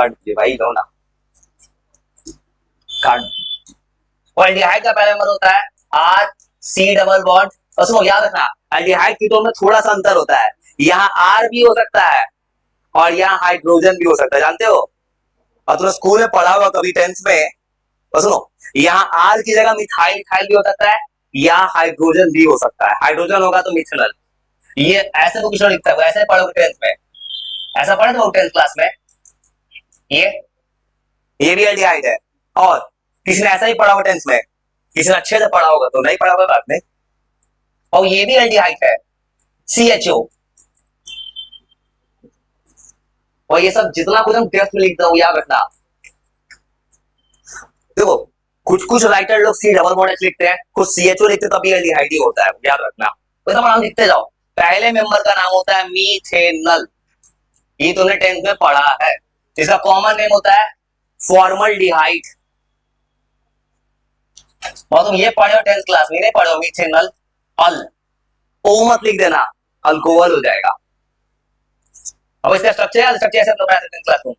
काट दीजिए भाई, लो ना, काट। और एल्डिहाइड का पहला नंबर होता है आर सी डबल बॉन्ड। और सुनो याद रखना, एल्डिहाइड कीटोन में थोड़ा सा अंतर होता है, यहाँ आर भी हो सकता है और यहाँ हाइड्रोजन भी हो सकता है, जानते हो? और तुमने स्कूल में पढ़ा होगा कभी 10th में। और सुनो, यहाँ आर की जगह मिथाइल मिथाइल भी हो सकता है, या हाइड्रोजन भी हो सकता है, हाइड्रोजन होगा तो मिथेनॉल। ये ऐसे तो कुछ नहीं लिखता है, ऐसे पढ़ोगे 10th में, ऐसा पढ़े तो 10th क्लास में। ये भी एल्डिहाइड है, और किसी ने ऐसा ही पढ़ा होगा 10th में, किसी ने अच्छे से पढ़ा होगा तो नहीं पढ़ा होगा बात नहीं। और ये भी एल्डिहाइड है, CHO। और ये सब जितना कुछ हम टेस्ट में लिखते हो याद रखना। देखो कुछ कुछ राइटर लोग सी डबल बॉन्ड एच लिखते हैं, कुछ CHO लिखते हैं, तभी एल्डिहाइड ही होता है, याद रखना। तो सब नाम लिखते जाओ। पहले मेंबर का नाम होता है मीथेनल, ये तुमने 10th में पढ़ा है। इसका कॉमन नेम होता है फॉर्मल्डिहाइड। और तुम ये पढ़े हो 10th क्लास में, नहीं पढ़े हो मीथेनल अल, ओ मत लिख देना, अल्कोहल हो जाएगा। अब इसका स्ट्रक्चर ऐसे तो मैं 10th क्लास में,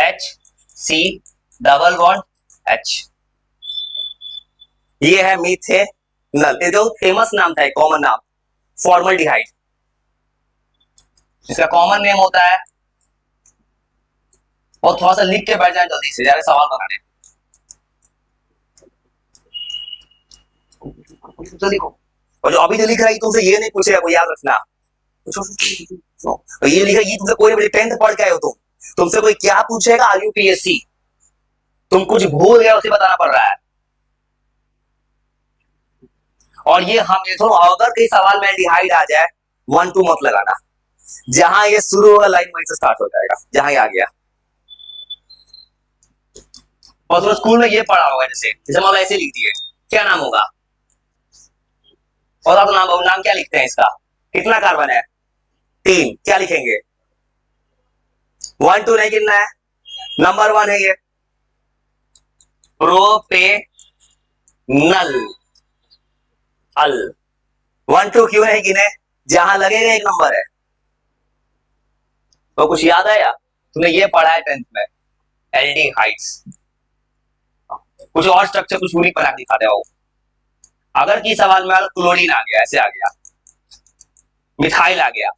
HC डबल बॉन्ड H, ये है मीथेनल। ये जो फेमस नाम था, कॉमन नाम फॉर्मल्डिहाइड, इसका कॉमन नेम होता है। और थोड़ा सा लिख के बैठ जाए जल्दी से, ज्यादा सवाल बनाने। तो लिखो, और जो अभी जो लिख रहा है तुमसे ये नहीं पूछेगा, वो याद रखना। तो ये लिखा, ये तुमसे कोई 10th पढ़ के आए हो तुमसे कोई क्या पूछेगा, आर यू PSC, तुम कुछ भूल गए उसे बताना पड़ रहा है। और ये हम ये तो अगर कई सवाल में एल्डिहाइड आ जाए 1 2 मत लगाना, जहां ये शुरू होगा लाइन वहीं से स्टार्ट हो जाएगा, जहां ये आ गया। और तुम स्कूल में ये पढ़ा होगा, जैसे मान लो ऐसे लिख दिए, क्या नाम होगा? और आप नाम क्या लिखते हैं इसका? कितना कार्बन है? 3। क्या लिखेंगे? 1 2 नहीं गिनना है, नंबर 1 है ये प्रोपेनल अल। 1 2 क्यों नहीं गिने? जहां लगेगा एक नंबर है। तो कुछ याद आया? तुमने ये पढ़ा है 10th में, एल्डिहाइड्स। कुछ और स्ट्रक्चर कुछ यूनिक बना दिखा दे। अगर की सवाल में क्लोरीन आ गया, ऐसे आ गया, मिथाइल आ गया,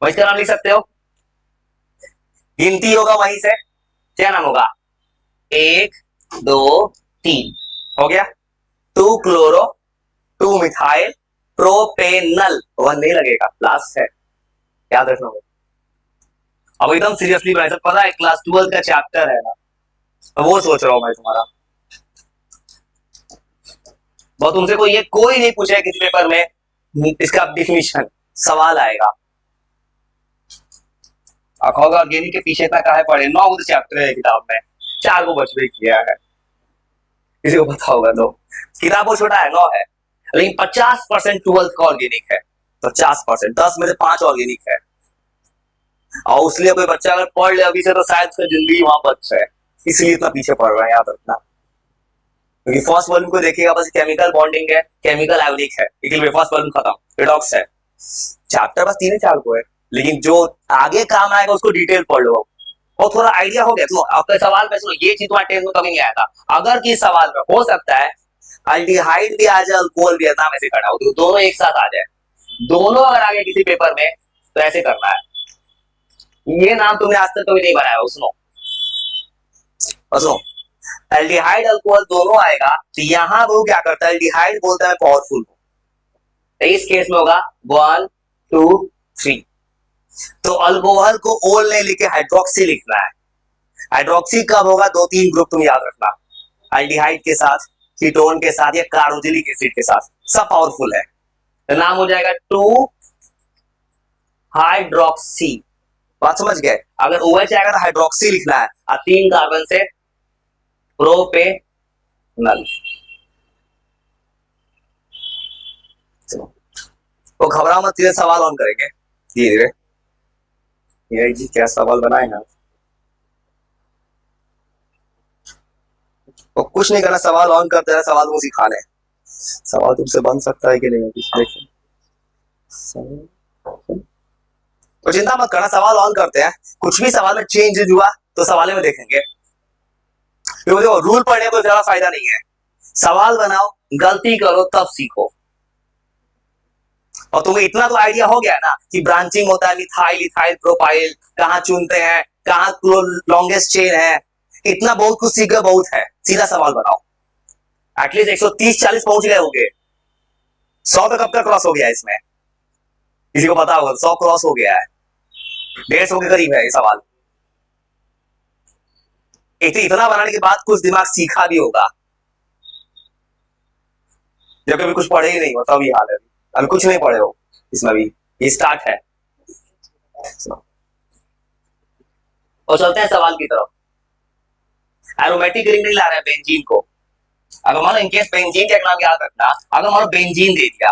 वही का नाम लिख सकते हो, गिनती होगा वहीं से, क्या नाम होगा? 1 2 3 हो गया, 2 क्लोरो 2 मिथाइल प्रोपेनल, 1 नहीं लगेगा, लास्ट है, याद रखना होगा। अब एकदम सीरियसली बनाया, पता है क्लास 12 का चैप्टर है ना, वो सोच रहा हूं मैं तुम्हारा। बहुत तुमसे कोई ये कोई नहीं पूछेगा किसी पेपर में, इसका डिफिनीशन सवाल आएगा। ऑर्गेनिक के पीछे इतना काहे पड़े, 9 चैप्टर है किताब में, 4 को बचवे किया है, किसी को पता होगा तो। किताब वो छोटा है, 9 है, लेकिन 50% 12th का ऑर्गेनिक है, 50%, 10 में से 5 ऑर्गेनिक है। और उसलिए कोई बच्चा अगर पढ़ ले अभी से तो शायद उसका जिंदगी वहां बच है, इसलिए इतना पीछे पड़ रहा है, याद रखना। क्योंकि फर्स्ट वॉल्यूम को देखिएगा बस केमिकल बॉन्डिंग है, केमिकल आयोनिक है, इसलिए फर्स्ट वॉल्यूम खत्म, रिडॉक्स है, चैप्टर बस 3-4 को है, लेकिन जो आगे काम आएगा उसको डिटेल पढ़ लो और थोड़ा आइडिया हो गया। तो आपका सवाल में सुनो, ये चीज तुम्हारे 10th में कभी नहीं आया था। अगर किस सवाल में हो सकता है अल्डिहाइड भी आ जाए, अल्कोहल भी, नाम ऐसे करना हो, तो दोनों एक साथ आ जाए, दोनों अगर आ गए किसी पेपर में तो ऐसे करना है। ये नाम तुमने आज तक कभी नहीं बनाया हो, सुनो सुनो, एल्डिहाइड अल्कोहल दोनों आएगा, तो यहां वो क्या करता है, एल्डिहाइड बोलता है पावरफुल, तो इस केस में होगा 1 2 3। तो अल्कोहल को ओल नहीं लिखे हाइड्रोक्सी लिखना है। हाइड्रोक्सी कब होगा? 2-3 ग्रुप तुम याद रखना, एल्डिहाइड के साथ, कीटोन के साथ, या कार्बोक्सिलिक एसिड के साथ, सब पावरफुल है, तो नाम हो जाएगा 2 हाइड्रोक्सी। बात समझ गए? अगर OH आएगा तो हाइड्रोक्सी लिखना है, और 3 कार्बन से प्रोपेनल। तो घबरा मत, सीधे सवाल ऑन करेंगे धीरे धीरे। ये जी क्या सवाल बनाए ना, तो कुछ नहीं करना, सवाल ऑन करते रहे, सवाल को सिखाने। सवाल तुमसे बन सकता है कि नहीं, देखिए तो चिंता मत करना, सवाल ऑन करते हैं। कुछ भी सवाल में चेंज हुआ तो सवाल में देखेंगे। तो देखो रूल पढ़ने को ज्यादा फायदा नहीं है, सवाल बनाओ, गलती करो तब सीखो। और तुम्हें इतना तो आइडिया हो गया ना कि ब्रांचिंग होता है, मिथाइल इथाइल प्रोपाइल कहां चुनते हैं, कहां लॉन्गेस्ट चेन है, इतना बहुत कुछ सीख गए, बहुत है। सीधा सवाल बनाओ। एटलीस्ट 130-40 पहुंच गए होंगे। 100 तो कब तक क्रॉस हो गया है इसमें, किसी को पता होगा? 100 क्रॉस हो गया है, 150 के करीब है ये सवाल। इतना बनाने के बाद कुछ दिमाग सीखा भी होगा, जब कभी कुछ पढ़े ही नहीं हो तब ये हाल है। अभी कुछ नहीं पढ़े हो इसमें, भी ये स्टार्ट है। और चलते हैं सवाल की तरफ। एरोमेटिक रिंग नहीं ला रहे हैं बेंजीन को। अगर मानो इनकेस बेंजीन का एक नाम याद रखना, अगर मानो बेंजीन दे दिया,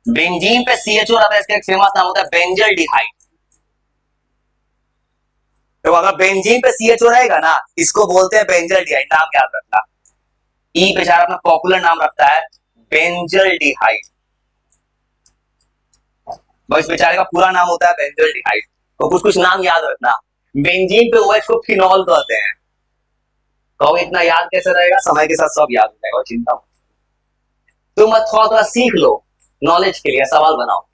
बेंजीन पे CHO रहता है, इसका एक फेमस नाम होता है बेंजल्डिहाइड। तो अगर बेंजीन पे CHO रहेगा ना, इसको बोलते हैं बेंजल्डिहाइड, नाम याद रखना। ई बेचारा अपना पॉपुलर नाम रखता है बेंजल्डिहाइड, बस बेचारे का पूरा नाम होता है बेंजल्डिहाइड। तो कुछ कुछ नाम याद रखना। बेंजीन पे OH को फिनॉल कहते हैं। तो इतना याद कैसे रहेगा? समय के साथ सब याद हो जाएगा, चिंता मत। तुम थोड़ा थोड़ा सीख लो नॉलेज के लिए, सवाल बनाओ।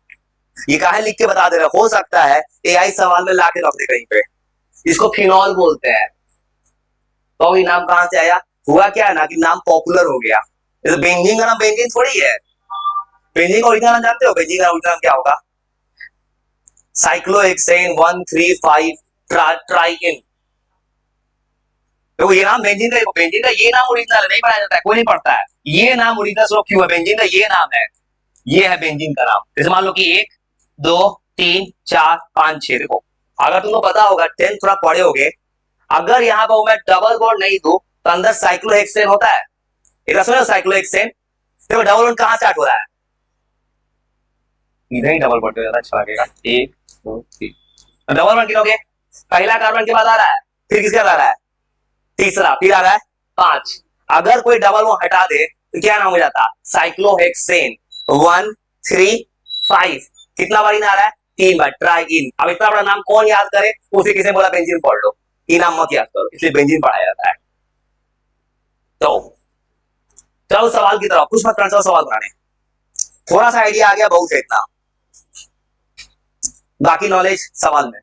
ये काहे लिख के बता दे रहे, हो सकता है AI सवाल में लाके रख दे कहीं पे, इसको फिनॉल बोलते हैं। तो ये नाम कहां से आया? हुआ क्या है ना कि नाम पॉपुलर हो गया। तो बेंजीन का नाम बेंजीन थोड़ी है। बेंजीन का ओरिजिनल नाम जानते हो? बेंजीन का ओरिजिनल नाम क्या होगा? साइक्लोहेक्सेन 135 ट्राइकिन। तो ये नाम बेंजीन का, बेंजीन का ये नाम ओरिजिनल नहीं पढ़ाया जाता है, कोई नहीं पढ़ता है। ये नाम ओरिजिनल स्लोप क्यों है? बेंजीन का ये नाम है, ये है बेंजीन का नाम। जैसे मान लो कि 1 2 3 4 5 6। देखो अगर तुमको पता होगा, 10 थोड़ा पढ़े होगे, अगर यहाँ पर मैं डबल बॉन्ड नहीं दूं तो अंदर साइक्लोहेक्सेन होता है। इधर सुनो साइक्लोहेक्सेन, देखो डबल बॉन्ड कहां स्टार्ट हो रहा है? इधर ही डबल बॉन्ड ज्यादा अच्छा लगेगा। 1 2 3 डबल बॉन्ड गिनोगे, पहला कार्बन के बाद आ रहा है, फिर किसके बाद आ रहा है? तीसरा, फिर आ रहा है 5। अगर कोई डबल बॉन्ड हटा दे तो क्या नाम हो जाता? साइक्लोहेक्सेन 1 3 5। कितना बार इन आ रहा है? 3 बार, ट्राइइन। अब इतना बड़ा नाम कौन याद करे? उसे किसी बोला बेंजीन पढ़ लो, ये नाम मत याद करो, इसलिए बेंजीन पढ़ाया जाता है। तो चलो सवाल की तरफ, कुछ मत करना, सवाल बनाने। थोड़ा सा आइडिया आ गया, बहुत है इतना, बाकी नॉलेज सवाल में।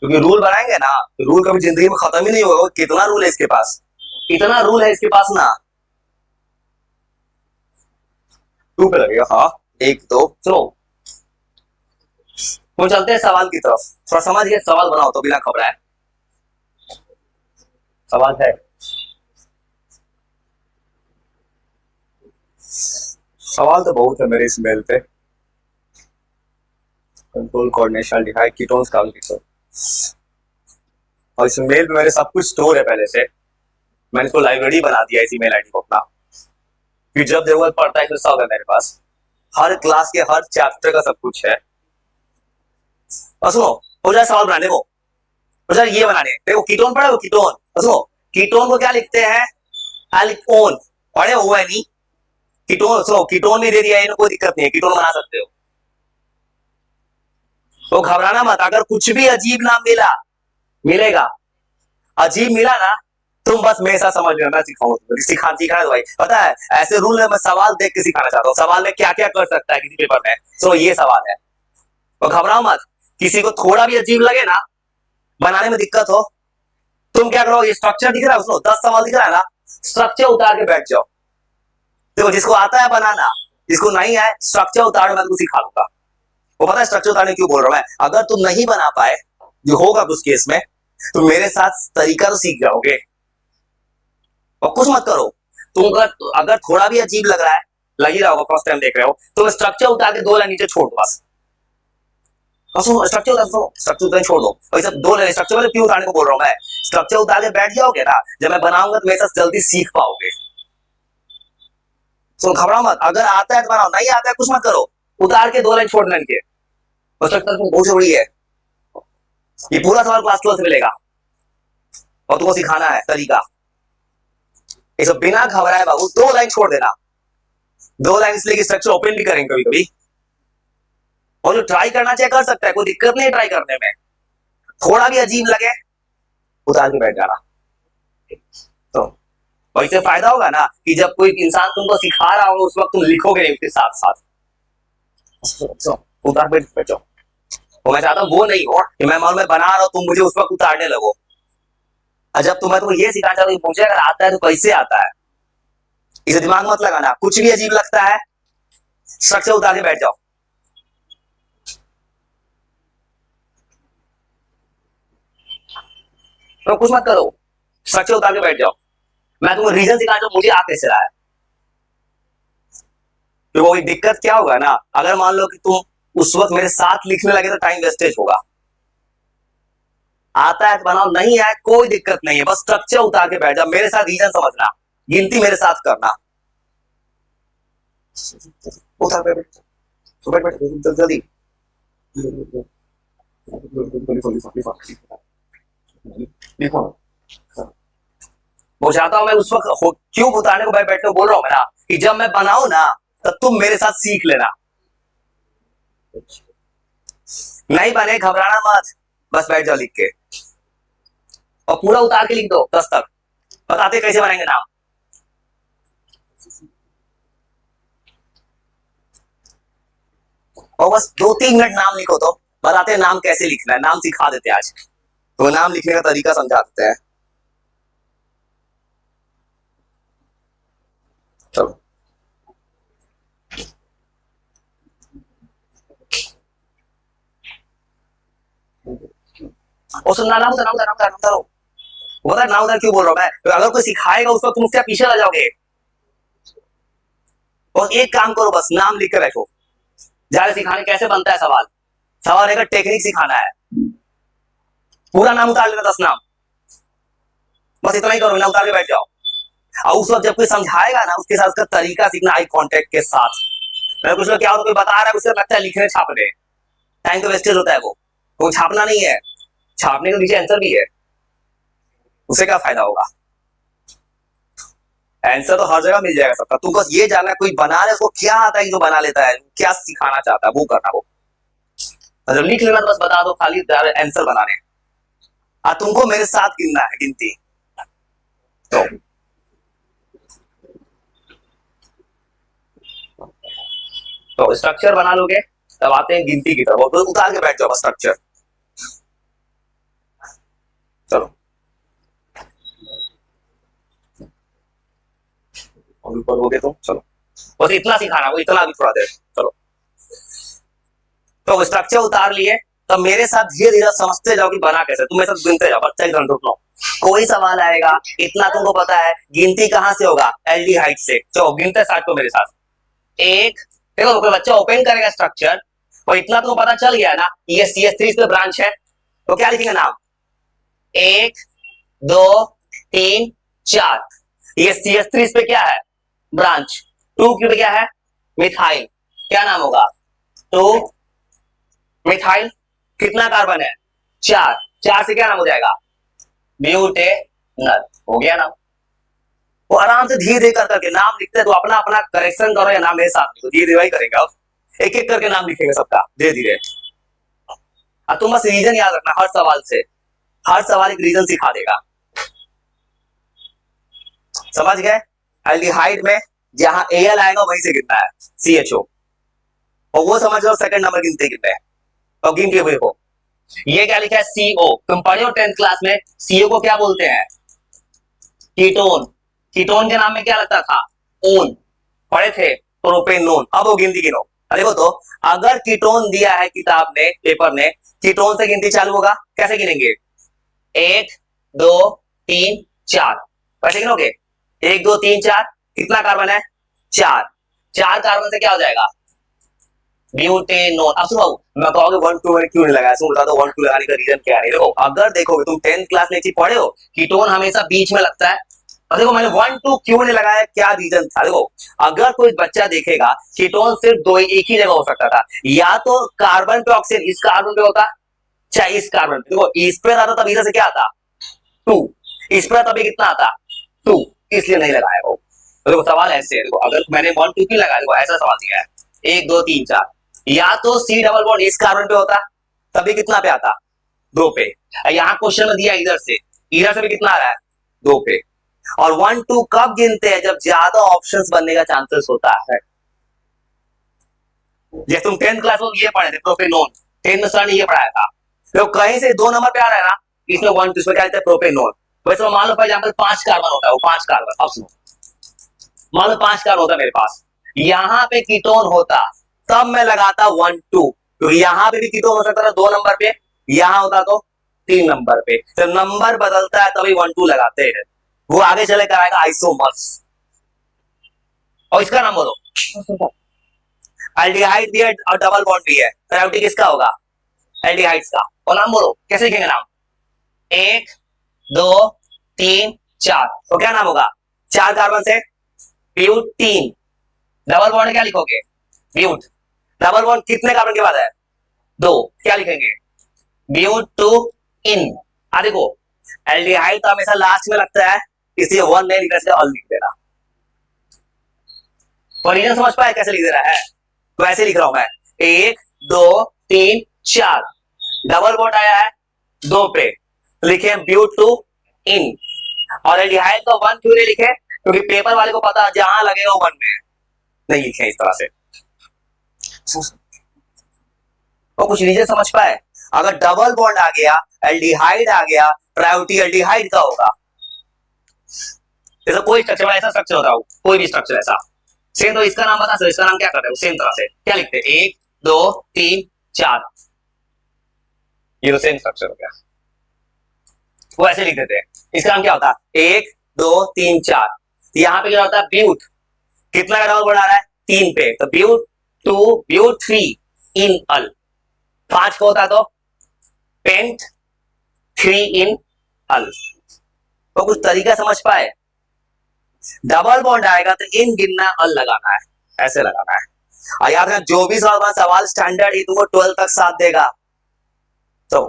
क्योंकि रूल बनाएंगे ना तो रूल कभी जिंदगी में खत्म ही नहीं होगा। कितना रूल है इसके पास, इतना रूल है इसके पास ना। 2 पे लगेगा, हाँ 1 2। चलो तो चलते हैं सवाल की तरफ। थोड़ा समझ गए, सवाल बनाओ तो बिना घबराए। सवाल है, सवाल तो बहुत है मेरे इस मेल पे। कंट्रोल कोऑर्डिनेशन डिहाइड कीटोन्स का भी, और इस मेल पे मेरे सब कुछ स्टोर है पहले से। मैंने इसको लाइब्रेरी बना दिया इस ईमेल आईडी को अपना, फिर जब जरूरत पड़ता है इसमें सब है मेरे पास। हर क्लास के हर चैप्टर का सब कुछ है। और सुनो, हो जाए सवाल बनाने को, हो जाए ये बनाने। देखो कीटोन पढ़े हो? कीटोन, सुनो कीटोन को क्या लिखते हैं? एल्कोन। पढ़े हुआ है नहीं? कीटोन, सुनो कीटोन में दे दिया, इन्हें कोई दिक्कत नहीं है, कीटोन बना सकते हो। तो घबराना मत, अगर कुछ भी अजीब नाम मिलेगा, अजीब मिला ना, तुम बस मेरे साथ समझ लेना, मैं सिखाऊंगा, सिखाना है भाई। पता है ऐसे रूल है, मैं सवाल देख के सिखाना चाहता हूँ, सवाल में क्या क्या कर सकता है किसी पेपर में। तो ये सवाल है, तो घबराओ मत। किसी को थोड़ा भी अजीब लगे ना, बनाने में दिक्कत हो, तुम क्या करो, ये स्ट्रक्चर दिख रहा है, उसको 10 सवाल दिख रहा है ना, स्ट्रक्चर उतार के बैठ जाओ। देखो जिसको आता है बनाना, जिसको नहीं आए स्ट्रक्चर उतार, मैं तुमको सिखा दूंगा। वो पता है स्ट्रक्चर उतारने क्यों बोल रहा हूं मैं? अगर तुम नहीं बना पाए, जो होगा उस केस में, तो मेरे साथ तरीका तो सीख जाओगे। और कुछ मत करो, तुम अगर थोड़ा भी अजीब लग रहा है, लग ही रहा होगा, फर्स्ट टाइम देख रहे हो, तो स्ट्रक्चर उतार के 2 लाइन नीचे छोड़ दो बस। स्ट्रक्चर उतार दो, स्ट्रक्चर उतार छोड़ दो, और सब 2 लाइन स्ट्रक्चर वाले क्यों उतारने को बोल रहा हूं मैं? स्ट्रक्चर उतार के बैठ जाओगे ना, जब मैं बनाऊंगा तो मेरे साथ जल्दी सीख पाओगे। तो घबराओ मत, अगर आता है तो बनाओ, नहीं आता है कुछ मत करो, उतार के 2 लाइन छोड़ देने के। बहुत जरूरी है, ये पूरा सवाल क्लास 12 से मिलेगा, और तुमको सिखाना है तरीका। इसको बिना घबराए बाबू 2 लाइन छोड़ देना, 2 लाइन इसलिए कि स्ट्रक्चर ओपन भी करेंगे कभी कभी, और जो ट्राई करना चाहे कर सकता है, कोई दिक्कत नहीं ट्राई करने में। थोड़ा भी अजीब लगे उतार के बैठ जाना। तो और इससे फायदा होगा ना कि जब कोई इंसान तुमको सिखा रहा हो उस वक्त तुम लिखोगे नहीं उसके साथ साथ। तो उतार बैठ जाओ। तो मैं चाहता हूँ वो नहीं हो कि मैं मान में बना रहा हूँ तुम मुझे उस वक्त उतारने लगो। और जब तुम्हें तो ये सिखाना चाहता हूँ मुझे अगर आता है तो कैसे आता है, इसे दिमाग मत लगाना। कुछ भी अजीब लगता है स्ट्रक्चर उतार के बैठ जाओ। तो कुछ मत करो, स्ट्रक्चर उतार के बैठ जाओ। मैं तुमको रीजन सिखाना चाहूँ मुझे आ कैसे रहा है। तो वो दिक्कत क्या होगा ना, अगर मान लो कि तुम उस वक्त मेरे साथ लिखने लगे तो टाइम वेस्टेज होगा। आता है तो बनाओ, नहीं आए कोई दिक्कत नहीं है, बस स्ट्रक्चर उतार के बैठ जाओ। मेरे साथ रीजन समझना, गिनती मेरे साथ करना। उतार बैठ बैठ बैठ जल्दी। वो चाहता हूं मैं उस वक्त क्यों उतारने को बैठने बोल रहा हूं मैं ना कि जब मैं बनाऊं ना तब तुम मेरे साथ सीख लेना। नहीं बने घबराना मत, बस बैठ जाओ लिख के और पूरा उतार के लिख दो 10 तक। बताते कैसे बनाएंगे नाम। और बस 2-3 मिनट नाम लिखो तो बताते हैं नाम कैसे लिखना है। नाम सिखा देते हैं आज, तो नाम लिखने का तरीका समझा देते हैं। चलो और सुनना नाम उधर नाम उधर नाम उधर नाम उधर उधर नाम उधर क्यों बोल रहा हूं मैं, तो अगर कोई सिखाएगा उस वक्त तुम उससे पीछे रह जाओगे। और एक काम करो, बस नाम लिख के बैठो। जाके सिखाने कैसे बनता है सवाल, सवाल रहेगा टेक्निक सिखाना है। पूरा नाम उतार लेना 10 नाम, बस इतना ही करो, ना उतार के बैठ जाओ। और उस वक्त जब कोई समझाएगा ना उसके साथ उसका तरीका सीखना आई कांटेक्ट के साथ। कुछ लोग क्या होता है कोई बता रहा है उससे लगता है लिखने छापने, टाइम तो वेस्टेज होता है। वो छापना नहीं है, छापने के नीचे आंसर भी है, उसे क्या फायदा होगा। आंसर तो हर जगह मिल जाएगा सबका, तुम बस ये जानना कोई बना रहा है उसको क्या आता है, जो बना लेता है क्या सिखाना चाहता है वो करना। वो जब लिख लेना तो बस बता दो खाली आंसर बनाने। तुमको मेरे साथ गिनना है गिनती। तो स्ट्रक्चर बना लोगे तब आते हैं गिनती की तरफ, तो उतार के बैठ जाओ बस स्ट्रक्चर। चलो और ऊपर हो गए तो चलो बस इतना सिखाना, वो इतना भी थोड़ा देर। चलो तो स्ट्रक्चर उतार लिए, तो मेरे साथ धीरे धीरे समझते जाओ कि बना कैसे। तुम मेरे साथ गिनते जाओ, बच्चा की तरह लो। कोई सवाल आएगा इतना तुमको पता है गिनती कहां से होगा, एल्डिहाइड से। चलो गिनते स्टार्ट करो मेरे साथ। एक, देखो कोई बच्चा ओपन करेगा स्ट्रक्चर और इतना तो पता चल गया ना ये CH3 पे ब्रांच है, तो क्या लिखेंगे नाम। 1 2 3 4, ये CH3 पे क्या है ब्रांच। 2 पे क्या है मिथाइल, क्या नाम होगा 2 मिथाइल। कितना कार्बन है 4, 4 से क्या नाम हो जाएगा ब्यूटेनल, हो गया नाम। वो आराम से धीरे धीरे कर करके नाम लिखते हैं, तो अपना अपना करेक्शन करो या नाम मेरे साथ लिखो, धीरे धीरे करेंगे। अब एक एक करके नाम लिखेंगे सबका धीरे धीरे। अब तुम बस रीजन याद रखना, हर सवाल से हर सवाल एक रीजन सिखा देगा। समझ गए। एल्डिहाइड में जहां Al आएगा वहीं से गिनना है CHO, और वो समझ लो सेकंड नंबर गिनते गिनते हैं। और गिन के देखो ये क्या लिखा है CO। तुम पढ़े हो 10th क्लास में CO को क्या बोलते हैं कीटोन। कीटोन के नाम में क्या लगता था ओन, पढ़े थे प्रोपेनोन। अब वो गिनती गिनो। देखो तो अगर कीटोन दिया है किताब ने पेपर ने, कीटोन से गिनती चालू होगा। कैसे गिनेंगे 1 2 3 4, कैसे गिनोगे 1 2 3 4। कितना कार्बन है 4, 4 कार्बन से क्या हो जाएगा ब्यूटेनोन। अब सुनो मैं कहोगे 1 2 क्यों नहीं लगाया, बता दो 1 2 लगाने का रीजन क्या है। देखो अगर देखोगे तुम 10th क्लास में चीज पढ़े हो कीटोन हमेशा बीच में लगता है। और देखो मैंने 1 2 क्यों नहीं लगाया, क्या रीजन था। देखो अगर कोई बच्चा देखेगा कीटोन सिर्फ दो एक ही जगह हो सकता था, या तो कार्बन पे ऑक्सीजन इस कार्बन पे होता, चाहे इस कार्बन पे। देखो इस पे आता तब इधर से क्या आता 2, इस पर तभी कितना आता 2, इसलिए नहीं लगाया वो। तो देखो सवाल ऐसे है, देखो अगर मैंने 1 2 क्यों लगाया, देखो ऐसा सवाल दिया है 1 2 3 4, या तो C डबल बॉन्ड इस कार्बन पे होता तभी कितना पे आता 2 पे। यहाँ क्वेश्चन में दिया इधर से भी कितना आ रहा है 2 पे। और 1 2 कब गिनते हैं जब ज्यादा ऑप्शंस बनने का चांसेस होता है। जैसे तुम 10th क्लास में ये पढ़े थे प्रोपेनोन, 10th में सर ने ये पढ़ाया था, तो कहीं से 2 नंबर पे आ रहा है ना, इसमें 1 2 इसमें क्या कहते हैं प्रोपेनोन। वैसे मान लो फॉर एग्जांपल 5 कार्बन होता है, वो 5 कार्बन, अब सुनो, मान लो 5 कार्बन होता है मेरे पास, यहाँ पे कीटोन होता तब मैं लगाता 1 2, क्योंकि यहाँ पे भी कीटोन हो सकता था 2 नंबर पे, यहाँ होता तो 3 नंबर पे, तो नंबर बदलता है तभी 1 2 लगाते हैं। वो आगे चले कराएगा आइसोमर्स। और इसका नाम बोलो, एल्डिहाइड भी है और डबल बॉन्ड भी है, प्रायोरिटी किसका होगा एल्डिहाइड्स का। और नाम बोलो, कैसे लिखेंगे नाम, 1 2 3 4, तो क्या नाम होगा, 4 कार्बन से ब्यूटीन। डबल बॉन्ड क्या लिखोगे ब्यूट। डबल बॉन्ड कितने कार्बन के बाद है 2, क्या लिखेंगे ब्यूट टू इन। देखो एल्डिहाइड तो हमेशा लास्ट में लगता है, इसलिए 1 नहीं लिखना चाहिए, ऑल लिख देना। और रीजन समझ पाए कैसे लिख दे रहा है, तो ऐसे लिख रहा हूं मैं 1 2 3 4, डबल बॉन्ड आया है 2 पे, लिखे ब्यूट टू इन। और एल्डिहाइड तो 1 क्यों नहीं लिखे, क्योंकि पेपर वाले को पता जहां लगेगा 1 में, नहीं लिखे इस तरह से। तो कुछ रीजन समझ पाए, अगर डबल बॉन्ड आ गया एल्डिहाइड आ गया, प्रायोरिटी एल्डिहाइड का होगा। जैसे कोई स्ट्रक्चर ऐसा स्ट्रक्चर होता है, कोई भी स्ट्रक्चर ऐसा सेम, तो इसका नाम बता सकते, इसका नाम क्या करते हैं सेम तरह से, क्या लिखते हैं 1 2 3 4, ये तो सेम स्ट्रक्चर हो गया, वो ऐसे लिख देते हैं। इसका नाम क्या होता है 1 2 3 4। यहाँ पे क्या होता है ब्यूट, कितना का डबल बॉन्ड आ रहा है 3 पे, तो ब्यूट 2 ब्यूट 3 इन अल। 5 को होता तो पेंट 3 इन अल। तो कुछ तरीका समझ पाए, डबल बॉन्ड आएगा तो इन गिनना अल लगाना है, ऐसे लगाना है। और याद रखना जो भी सवाल स्टैंडर्ड ही तुमको 12 तक साथ देगा। तो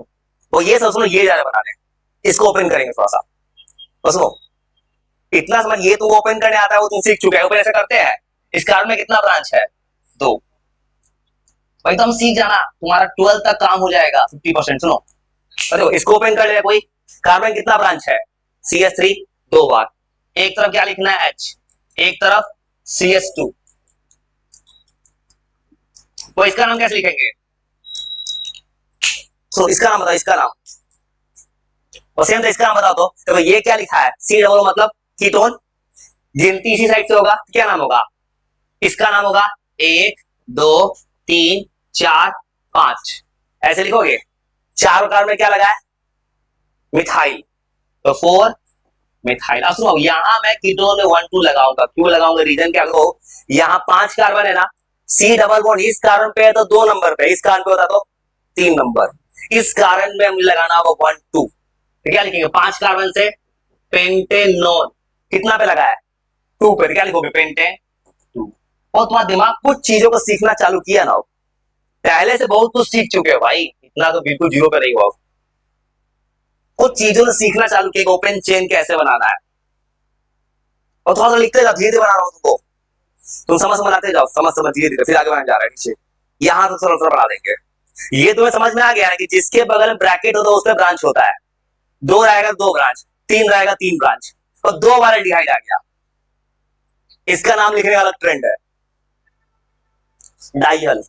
वो ये सब सुनो, ये ज्यादा बनाने, इसको ओपन करेंगे थोड़ा सा, तो सुनो इतना समझ, ये तुमको ओपन करने आता है वो तुम सीख चुके हो, ओपन ऐसे करते हैं। इस कार्ड में कितना ब्रांच है 2, भाई तुम सीख जाना, तुम्हारा 12 तक काम हो जाएगा 50%। सुनो देखो इसको ओपन कर ले, कोई कार्बन कितना ब्रांच है CH3 2 बार, एक तरफ क्या लिखना है H, एक तरफ CH2, तो इसका नाम कैसे लिखेंगे, तो इसका नाम बताओ, इसका नाम, और सेम तो इसका नाम बताओ। तो ये क्या लिखा है C डबल मतलब कीटोन, गिनती इसी साइड से होगा, क्या नाम होगा, इसका नाम होगा 1 2 3 4 5, ऐसे लिखोगे। 4 कार्बन में क्या लगा है मिथाइल, तो 4 मिथाइल। अब सुनो यहां मैं कीटोन में 1 2 लगाऊंगा, क्यों लगाऊंगा, रीजन क्या, देखो यहां 5 कार्बन है ना, C डबल बॉन्ड इस कार्बन पे है तो 2 नंबर पे, इस कार्बन पे होता तो 3 नंबर, इस कार्बन में मुझे लगाना होगा 1 2, तो क्या लिखेंगे 5 कार्बन से पेंटेनोन, कितना पे लगा है 2 पे, क्या लिखोगे पेंटेन 2। और तुम्हारा दिमाग कुछ चीजों को सीखना चालू किया ना हो, पहले से बहुत कुछ सीख चुके हो भाई, इतना तो बिल्कुल जीरो पे नहीं हुआ, कुछ चीजों से सीखना चालू किया, ओपन चेन कैसे बनाना है, और थोड़ा सा लिखते जाओ, धीरे धीरे बना रहा हूं तुमको, तुम समझ बनाते जाओ, समझ धीरे धीरे, फिर आगे बढ़ने जा रहा है नीचे, यहां तो थोड़ा थोड़ा बढ़ा देंगे। ये तुम्हें समझ में आ गया है कि जिसके बगल में ब्रैकेट होता है उसमें ब्रांच होता है, 2 रहेगा 2 ब्रांच, 3 रहेगा 3 ब्रांच, और 2 बार एल्डिहाइड आ गया, इसका नाम लिखने का अलग ट्रेंड है डाइहल।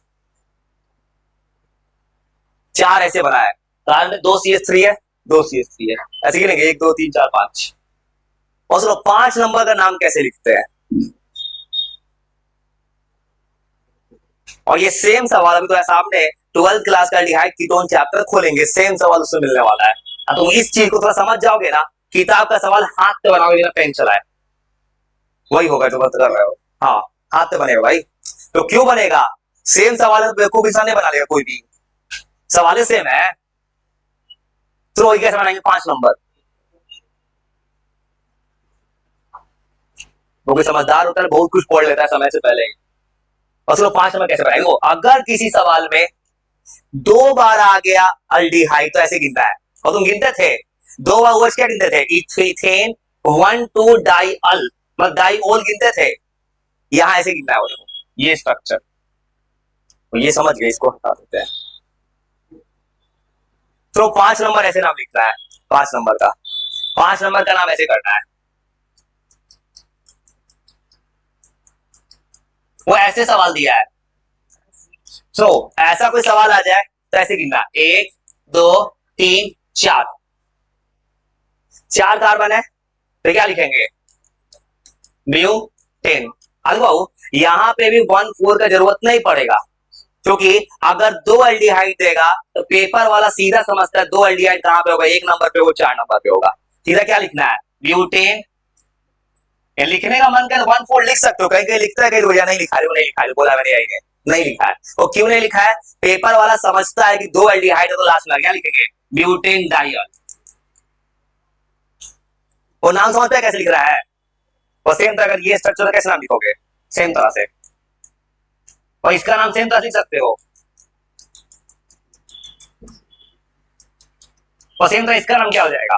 4 ऐसे बना है, कार्बन में 2 CH3 है 2 CH3 है, ऐसे गिनेंगे 1 2 3 4 5। और सुनो 5 नंबर का नाम कैसे लिखते हैं, और ये सेम सवाल अभी तो सामने 12th क्लास का एल्डिहाइड कीटोन चैप्टर खोलेंगे, सेम सवाल उसमें मिलने वाला है। तो इस चीज को थोड़ा समझ जाओगे ना, किताब का सवाल हाथ से बनाओगे ना पेन चलाए, वही होगा जो बात कर रहे हो, हाँ हाथ से बनेगा भाई। तो क्यों बनेगा, सेम सवाल है तो बेवकूफ इंसान नहीं बना लेगा कोई भी, सवाल सेम है, तो वही कैसे बनाएंगे 5 नंबर, वो कोई समझदार होता है बहुत कुछ पढ़ लेता है समय से पहले, और उसको 5 नंबर कैसे बनाएंगे। अगर किसी सवाल में 2 बार आ गया अल्डिहाइड तो ऐसे गिनता है, और तुम गिनते थे 2 बार वर्ड्स क्या गिनते थे इथेन 1 2 डाइअल, मतलब डाइओल गिनते थे, यहां ऐसे गिनता है वो, ये स्ट्रक्चर, तो ये समझ गए, इसको हटा देते हैं। तो 5 नंबर ऐसे नाम लिखना है, 5 नंबर का, 5 नंबर का नाम ऐसे करना है। वो ऐसे सवाल दिया है, तो ऐसा कोई सवाल आ जाए तो ऐसे गिनना, 1 2 3 4, 4 कार्बन है तो क्या लिखेंगे, ब्यूटेन। अगवाऊ यहां पे भी 1 4 का जरूरत नहीं पड़ेगा, क्योंकि अगर 2 एल्डिहाइड देगा तो पेपर वाला सीधा समझता है 2 एल्डिहाइड कहां पे होगा, 1 नंबर पे, वो 4 नंबर पे होगा। सीधा क्या लिखना है, ब्यूटेन। लिखने का मन करे 1 4 लिख सकते हो, कहीं कहीं लिखता है, कहीं भैया नहीं लिखा है, वो नहीं लिखा है, बोला मैंने यही नहीं लिखा है। वो क्यों नहीं लिखा है, पेपर वाला समझता है कि 2 एल्डिहाइड है तो लास्ट में क्या लिखेंगे, ब्यूटेन डाइऑल। वो नाम समझते हैं कैसे लिख रहा है, और सेम तरह अगर ये स्ट्रक्चर कैसे नाम लिखोगे, सेम तरह से, और इसका नाम सेम तरह लिख सकते हो, और सेम तरह इसका नाम क्या हो जाएगा,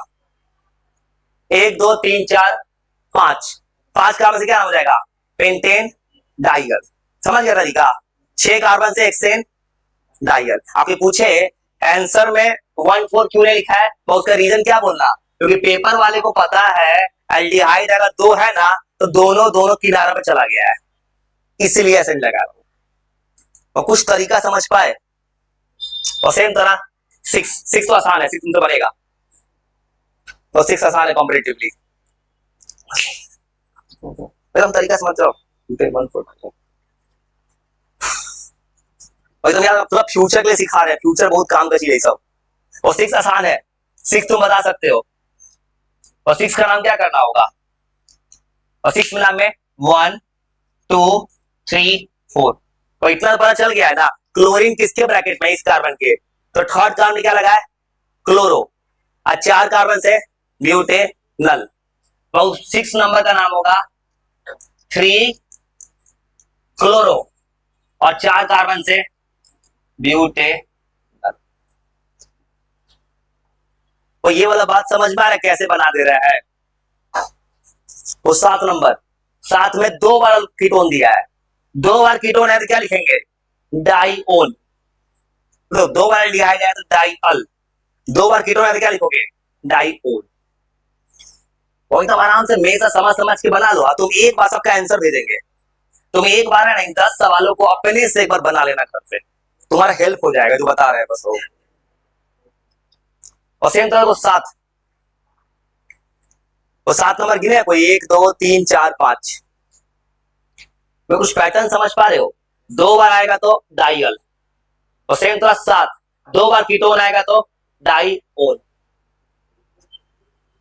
1 2 3 4 5, 5 कार्बन से क्या नाम हो जाएगा, पेंटेन डाइऑल। समझ गया तरीका, 6 कार्बन से हेक्सेन डाइऑल। आपके पूछे आंसर में 1 4 क्यों नहीं लिखा है, तो उसका रीजन क्या बोलना, क्योंकि पेपर वाले को पता है एल्डिहाइड अगर 2 है ना तो दोनों दोनों किनारे पे चला गया है, इसलिए ऐसे लगा रहा हूं। और कुछ तरीका समझ पाए। और सेम तरह 6 तो आसान है, 6 तुमसे बनेगा, तो 6 आसान है कॉम्पिटिटिवली, हम तरीका समझ रहे हो। और तुम यार थोड़ा फ्यूचर के लिए सिखा रहे हैं, फ्यूचर बहुत काम का चीज है सब। और 6 आसान है, 6 तुम बता सकते हो, और 6 का नाम क्या करना होगा, और 6 में नाम में 1 2 3 4, तो इतना पता चल गया है ना, क्लोरीन किसके ब्रैकेट में, इस कार्बन के, तो थर्ड कार्बन क्या लगा है, क्लोरो, और 4 कार्बन से ब्यूटेनल, तो 6 नंबर का नाम होगा 3 क्लोरो, और 4 कार्बन से ब्यूटेनल। तो ये वाला बात समझ में आ रहा है कैसे बना दे रहा है। वो 7 नंबर, 7 में 2 बार कीटोन दिया है, 2 बार कीटोन है तो क्या लिखेंगे, डाइओन। तो 2 बार एल्डिहाइड है तो डाइअल, 2 बार कीटोन है तो क्या लिखोगे, डाइओन। और एकदम आराम से मेरे साथ समझ समझ के बना लो, तुम एक बार सबका आंसर भेजेंगे, तुम एक बार है नहीं 10 सवालों को अपने से एक बार बना लेना घर से, तुम्हारा हेल्प हो जाएगा जो बता रहे हैं बस वो। और सेम तरह को 7, तो 7 नंबर गिने कोई, 1 2 3 4 5, में कुछ पैटर्न समझ पा रहे हो, 2 बार आएगा तो डाइअल, और सेम तरह 7 2 बार कीटोन आएगा तो डाइओन।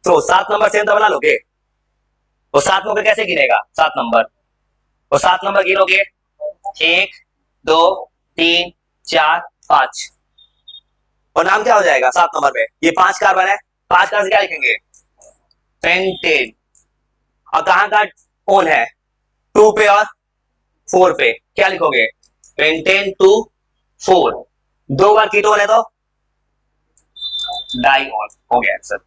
तो 7 नंबर सेम तरह बना लोगे, तो 7 नंबर कैसे गिनेगा, 7 नंबर, तो 7 नंबर गिनोगे 1 2 3 4 5, और नाम क्या हो जाएगा 7 नंबर में, ये 5 कार्बन है, 5 कार्बन से क्या लिखेंगे, पेंटेन, और कहां का ओन है, 2 पे और 4 पे, क्या लिखोगे, पेंटेन 2 4, 2 बार कीटोन है तो डाइऑन, हो गया आंसर।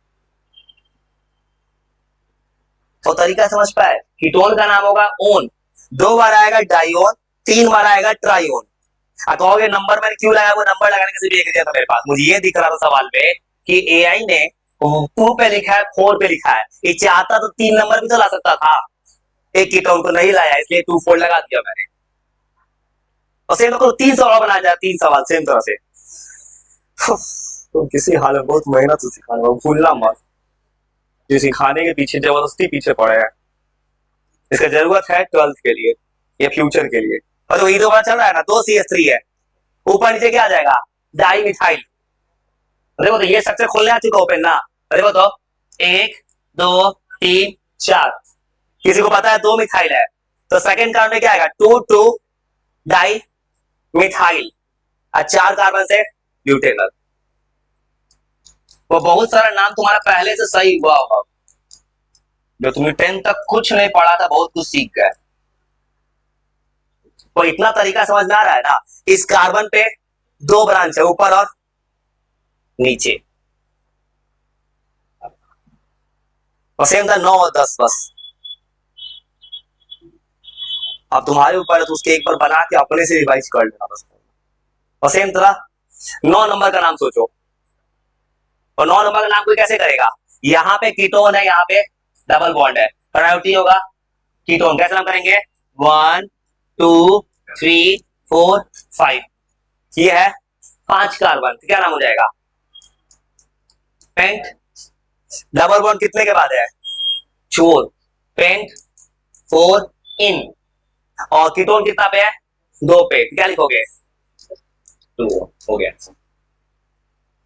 तो तरीका समझ पाए, कीटोन का नाम होगा ओन, 2 बार आएगा डाइऑन, 3 बार आएगा ट्राइओन। कहोगे नंबर मैंने क्यों लगाया, वो नंबर लगाने के लिए दिया था मेरे पास, मुझे ये दिख रहा था सवाल में कि एआई ने 2 पे लिखा है 4 पे लिखा है, ये चाहता तो 3 नंबर भी तो ला सकता था, एक कीटोन को नहीं लाया इसलिए 2 4 लगा दिया मैंने। और सेम तो 3 सवाल बना जाए, 3 सवाल सेम तरह से। तो किसी हाल में बहुत मेहनत से सिखाने, भूलना मत, जो सिखाने के पीछे जबरदस्ती पीछे पड़े हैं, इसका जरूरत है 12th के लिए या फ्यूचर के लिए। और जो हीरो चल रहा है ना 2CH3 है, ऊपर नीचे क्या आ जाएगा, डाई मिथाइल। देखो तो ये स्ट्रक्चर खोलने आ चुका ओपन ना, देखो तो 1 2 3 4, किसी को पता है 2 मिथाइल है, तो सेकंड कार्बन में क्या आएगा, 2 2 डाई मिथाइल, और 4 कार्बन से ब्यूटेनल। वो बहुत सारा नाम तुम्हारा पहले से सही हुआ होगा, जो तुमने 10 तक कुछ नहीं पढ़ा था बहुत कुछ सीख गए। तो इतना तरीका समझ में आ रहा है ना, इस कार्बन पे 2 ब्रांच है, ऊपर और नीचे, और सेम था 9 और 10 बस। अब तुम्हारे ऊपर है तो उसके एक बार बना के अपने से रिवाइज कर लेना बस। और सेम तरह 9 नंबर का नाम सोचो, और 9 नंबर का नाम कोई कैसे करेगा? यहाँ पे कीटोन है, यहाँ पे डबल बॉन्ड है, प्रायोरिटी होगा कीटोन। कैसे नाम करेंगे? 1 2 3 4 5, ये है 5 कार्बन, क्या नाम हो जाएगा? पेंट। डबल बॉन्ड कितने के बाद है? 4, पेंट 4 इन। और कीटोन कितना पे है? 2 पे, क्या लिखोगे? 2 हो गया।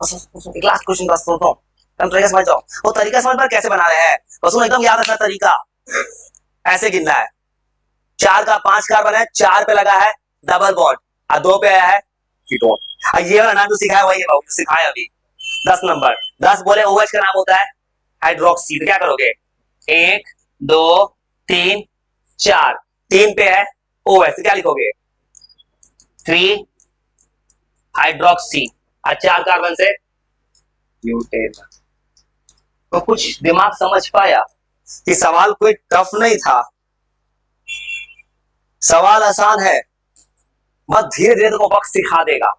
एक लास्ट क्वेश्चन का सुनो, तुम तरीका समझ जाओ। वो तरीका समझ पर कैसे बना रहे हैं, बस वो एकदम याद रखना तरीका। ऐसे गिनना है, 4 का 5 कार्बन है, 4 पे लगा है डबल बॉन्ड और 2 पे आया है कीटोन। ये वाला नाम जो सिखाया वही है, सिखाया अभी 10 नंबर। 10 बोले OH का नाम होता है हाइड्रोक्सी, तो क्या करोगे? 1 2 3 4, 3 पे है OH, तो क्या लिखोगे? 3 हाइड्रोक्सी और 4 कार्बन से ब्यूटेन। तो कुछ दिमाग समझ पाया कि सवाल कोई टफ नहीं था, सवाल आसान है, बस धीरे धीरे तुमको वक्त सिखा देगा।